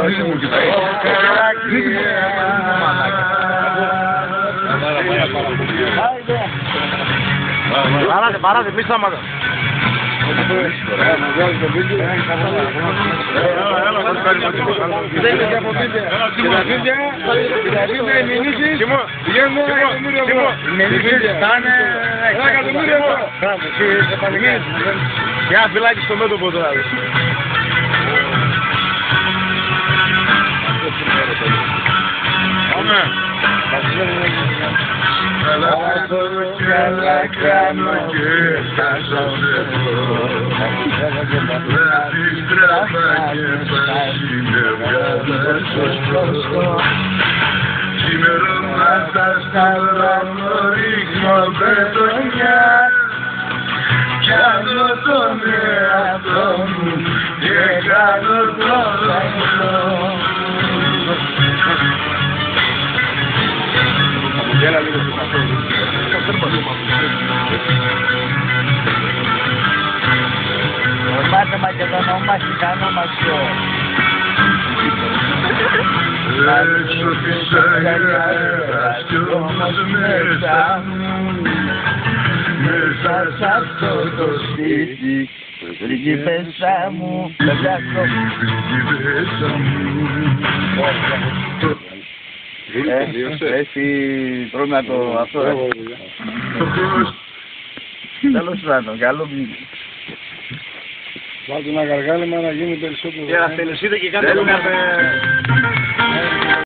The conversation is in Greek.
μαζί μου κοιτάει. Παράτε, πίσω άμα. Για φυλάκι στο μέτωπο τώρα. Καλά θέλω και άλλα κάνω και θα σας έχω. Βράδυ στραβά και πάση με βγάλα σωστό. Ξημερώματα στα δρόμο ρίχνω μπετονιά κι άλλο τον εαυτό μου και κάνω το λαό. Έλα λίγο στο καφέ. Ορμάτε Μακεδονόμα, χικανόμαστε. Έξω φυσάει αέρας κι όμως μέσα μου, μέσα σ' αυτό το σπίτι, Πριγκίπεσσα μου, πριγκίπεσσα μου. Έχει πρόβλημα το αυτό. Τέλος πάντων, καλό μήνυμα. Βάλτε ένα γαργάλιμα να γίνει περισσότερο. Και να τελεσείτε και κάντε